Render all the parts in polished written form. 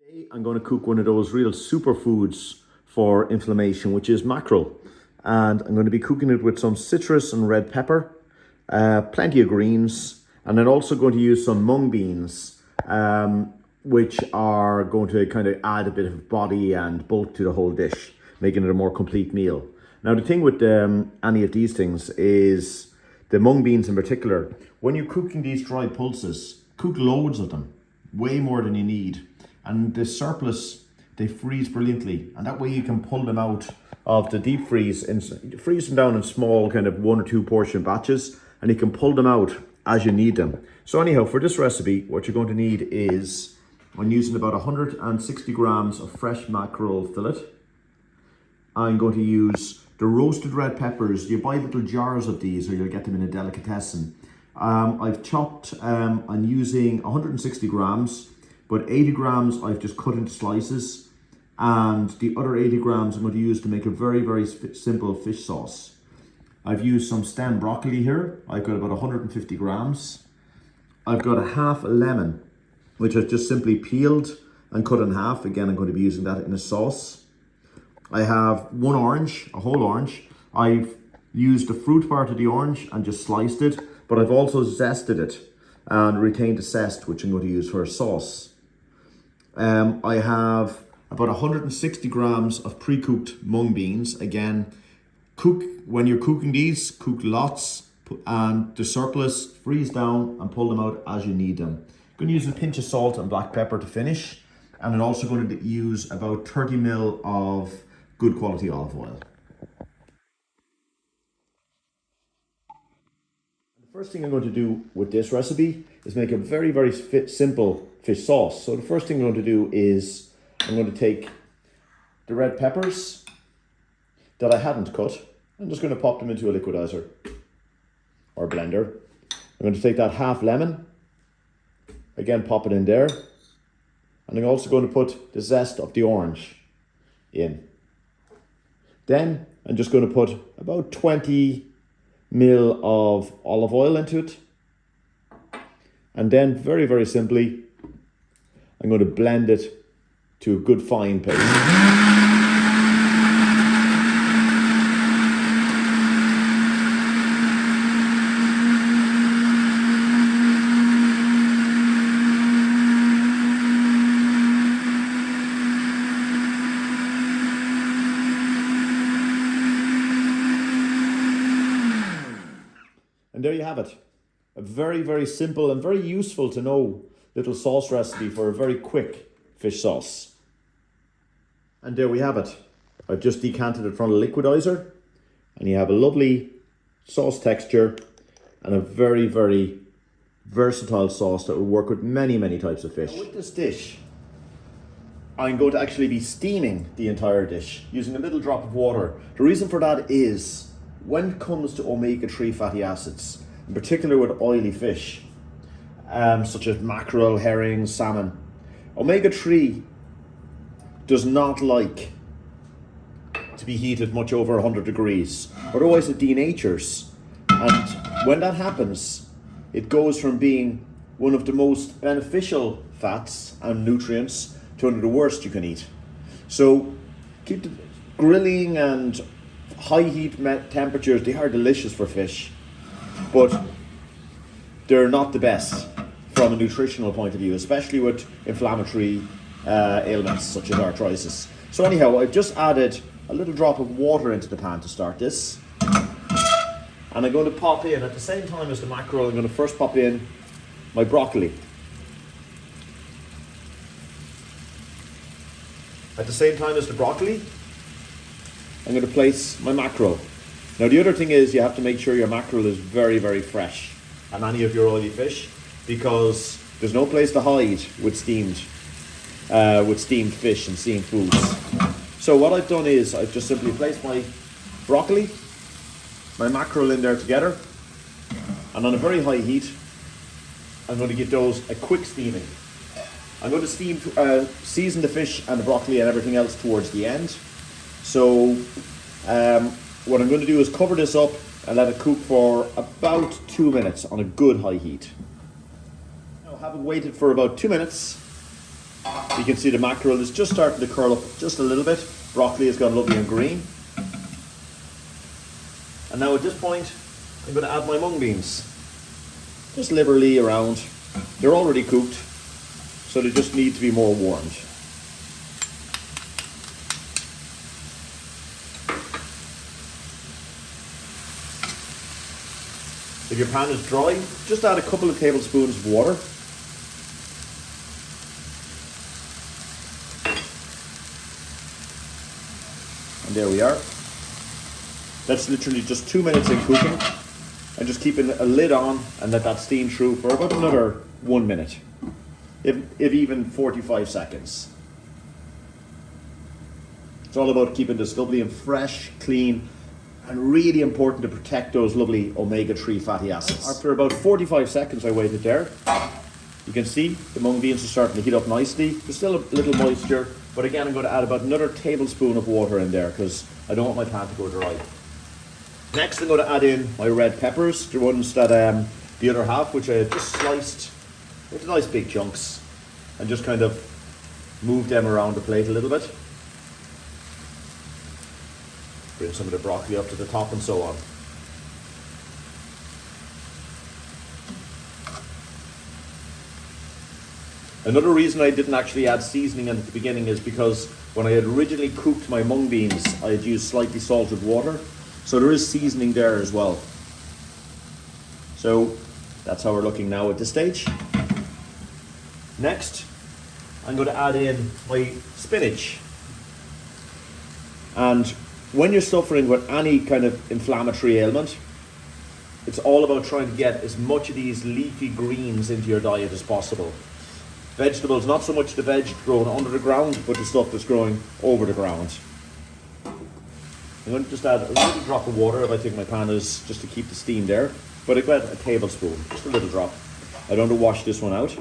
Today I'm going to cook one of those real superfoods for inflammation, which is mackerel. And I'm going to be cooking it with some citrus and red pepper, plenty of greens, and then also going to use some mung beans, which are going to kind of add a bit of body and bulk to the whole dish, making it a more complete meal. Now the thing with any of these things is the mung beans in particular, when you're cooking these dry pulses, cook loads of them, way more than you need. And the surplus, they freeze brilliantly. And that way you can pull them out of the deep freeze and freeze them down in small kind of 1 or 2 portion batches, and you can pull them out as you need them. So anyhow, for this recipe, what you're going to need is, I'm using about 160 grams of fresh mackerel fillet. I'm going to use the roasted red peppers. You buy little jars of these or you'll get them in a delicatessen. I've chopped, I'm using 160 grams, but 80 grams I've just cut into slices, and the other 80 grams I'm going to use to make a very, very simple fish sauce. I've used some stem broccoli here. I've got about 150 grams. I've got a half a lemon, which I've just simply peeled and cut in half. Again, I'm going to be using that in a sauce. I have one orange, a whole orange. I've used the fruit part of the orange and just sliced it, but I've also zested it and retained the zest, which I'm going to use for a sauce. I have about 160 grams of pre-cooked mung beans. Again, when you're cooking these, cook lots, and the surplus, freeze down and pull them out as you need them. I'm going to use a pinch of salt and black pepper to finish, and I'm also going to use about 30 ml of good quality olive oil. The first thing I'm going to do with this recipe is make a very, very simple fish sauce. So the first thing I'm going to do is I'm going to take the red peppers that I hadn't cut. I'm just going to pop them into a liquidizer or blender. I'm going to take that half lemon, again pop it in there, and I'm also going to put the zest of the orange in. Then I'm just going to put about 20 ml of olive oil into it. And then very, very simply, I'm going to blend it to a good fine paste. And there you have it. A very, very simple and very useful to know little sauce recipe for a very quick fish sauce. And there we have it. I've just decanted it from the liquidizer, and you have a lovely sauce texture and a very, very versatile sauce that will work with many, many types of fish. Now with this dish, I'm going to actually be steaming the entire dish using a little drop of water. The reason for that is, when it comes to omega-3 fatty acids, in particular with oily fish, such as mackerel, herring, salmon, omega-3 does not like to be heated much over 100 degrees. Otherwise it denatures. And when that happens, it goes from being one of the most beneficial fats and nutrients to one of the worst you can eat. So keep the grilling and high heat temperatures, they are delicious for fish, but they're not the best from a nutritional point of view, especially with inflammatory ailments such as arthritis. So anyhow, I've just added a little drop of water into the pan to start this, and I'm going to pop in, at the same time as the mackerel, I'm going to first pop in my broccoli. At the same time as the broccoli, I'm going to place my mackerel. Now the other thing is, you have to make sure your mackerel is very, very fresh and any of your oily fish, because there's no place to hide with steamed fish and steamed foods. So what I've done is I've just simply placed my broccoli, my mackerel in there together, and on a very high heat, I'm going to give those a quick steaming. I'm going to season the fish and the broccoli and everything else towards the end. So what I'm going to do is cover this up and let it cook for about 2 minutes on a good high heat. Now, having waited for about 2 minutes, You can see the mackerel is just starting to curl up just a little bit. Broccoli has gone lovely and green. And now at this point, I'm going to add my mung beans. Just liberally around. They're already cooked, so they just need to be more warmed. If your pan is dry, just add a couple of tablespoons of water. And there we are. That's literally just 2 minutes in cooking. And just keeping a lid on and let that steam through for about another 1 minute. If even 45 seconds. It's all about keeping this lovely and fresh, clean, and really important to protect those lovely omega-3 fatty acids. After about 45 seconds I waited there. You can see the mung beans are starting to heat up nicely. There's still a little moisture, but again I'm going to add about another tablespoon of water in there because I don't want my pan to go dry. Next I'm going to add in my red peppers, the ones that the other half, which I just sliced into nice big chunks and just kind of move them around the plate a little bit. Bring some of the broccoli up to the top and so on. Another reason I didn't actually add seasoning at the beginning is because when I had originally cooked my mung beans, I had used slightly salted water. So there is seasoning there as well. So that's how we're looking now at this stage. Next, I'm going to add in my spinach. And when you're suffering with any kind of inflammatory ailment, it's all about trying to get as much of these leafy greens into your diet as possible. Vegetables, not so much the veg grown under the ground, but the stuff that's growing over the ground. I'm going to just add a little drop of water if I think my pan is, just to keep the steam there. But I got a tablespoon, just a little drop. I don't want to wash this one out.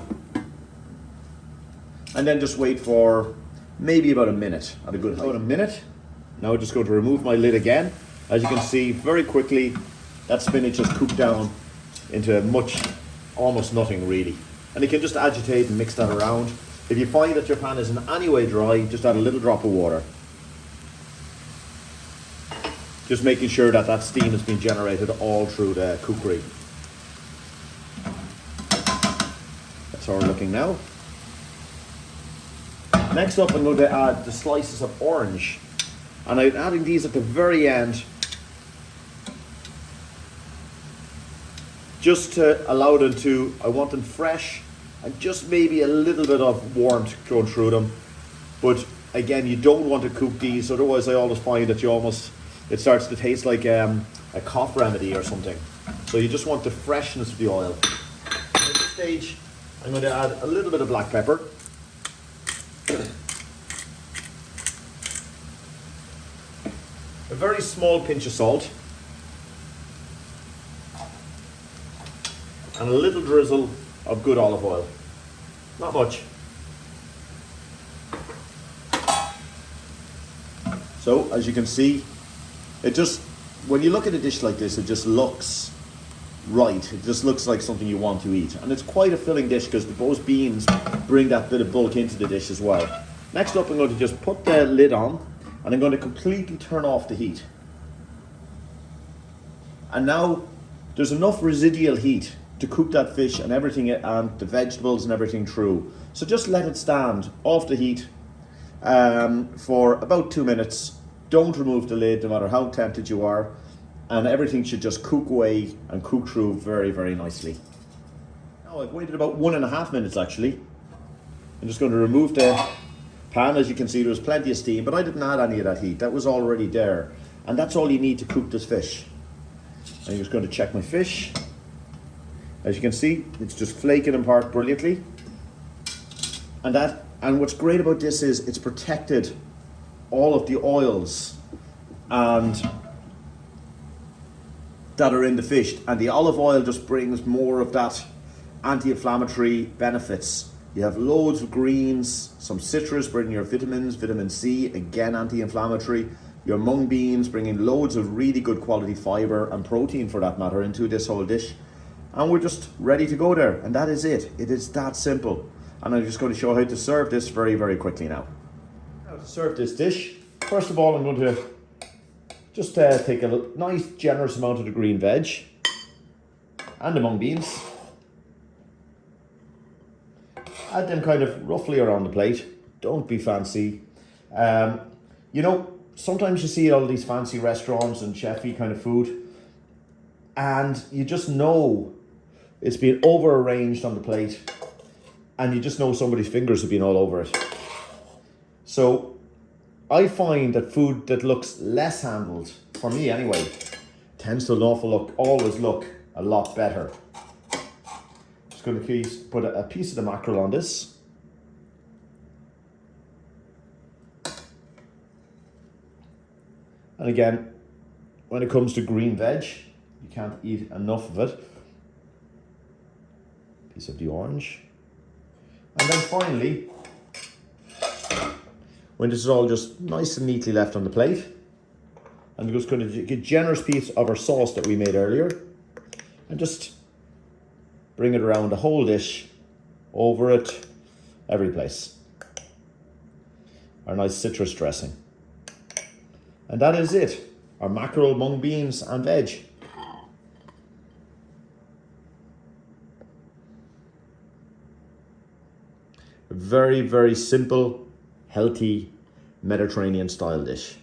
And then just wait for maybe about a minute at a good height. About a minute. Now I'm just going to remove my lid again. As you can see, very quickly, that spinach has cooked down into almost nothing really. And you can just agitate and mix that around. If you find that your pan is in any way dry, just add a little drop of water. Just making sure that that steam has been generated all through the cookery. That's how we're looking now. Next up, I'm going to add the slices of orange. And I'm adding these at the very end, just to allow them to, I want them fresh and just maybe a little bit of warmth going through them. But again, you don't want to cook these, otherwise I always find that it starts to taste like a cough remedy or something. So you just want the freshness of the oil. At this stage, I'm going to add a little bit of black pepper. A very small pinch of salt. And a little drizzle of good olive oil. Not much. So, as you can see, when you look at a dish like this, it just looks right. It just looks like something you want to eat. And it's quite a filling dish because those beans bring that bit of bulk into the dish as well. Next up, I'm going to just put the lid on and I'm going to completely turn off the heat. And now there's enough residual heat to cook that fish and everything and the vegetables and everything through. So just let it stand off the heat for about 2 minutes. Don't remove the lid no matter how tempted you are, and everything should just cook away and cook through very, very nicely. Now I've waited about 1.5 minutes actually. I'm just going to remove the pan. As you can see, there's plenty of steam, but I didn't add any of that heat. That was already there, and that's all you need to cook this fish. I'm just going to check my fish. As you can see, it's just flaking apart brilliantly. And what's great about this is it's protected all of the oils and that are in the fish, and the olive oil just brings more of that anti-inflammatory benefits. You have loads of greens, some citrus bringing your vitamins, vitamin C, again anti-inflammatory. Your mung beans bringing loads of really good quality fiber and protein for that matter into this whole dish. And we're just ready to go there, and that is it. It is that simple. And I'm just going to show how to serve this very, very quickly now. Now to serve this dish, first of all, I'm going to just take a nice generous amount of the green veg and the mung beans. Add them kind of roughly around the plate. Don't be fancy. You know, sometimes you see all these fancy restaurants and chefy kind of food, and you just know it's been over arranged on the plate, and you just know somebody's fingers have been all over it. So I find that food that looks less handled, for me anyway, tends to always look a lot better. Just going to put a piece of the mackerel on this. And again, when it comes to green veg, you can't eat enough of it. Piece of the orange. And then finally, when this is all just nice and neatly left on the plate, I'm just going to get a generous piece of our sauce that we made earlier and just bring it around the whole dish, over it, every place. Our nice citrus dressing. And that is it, our mackerel, mung beans and veg. A very, very simple, healthy Mediterranean style dish.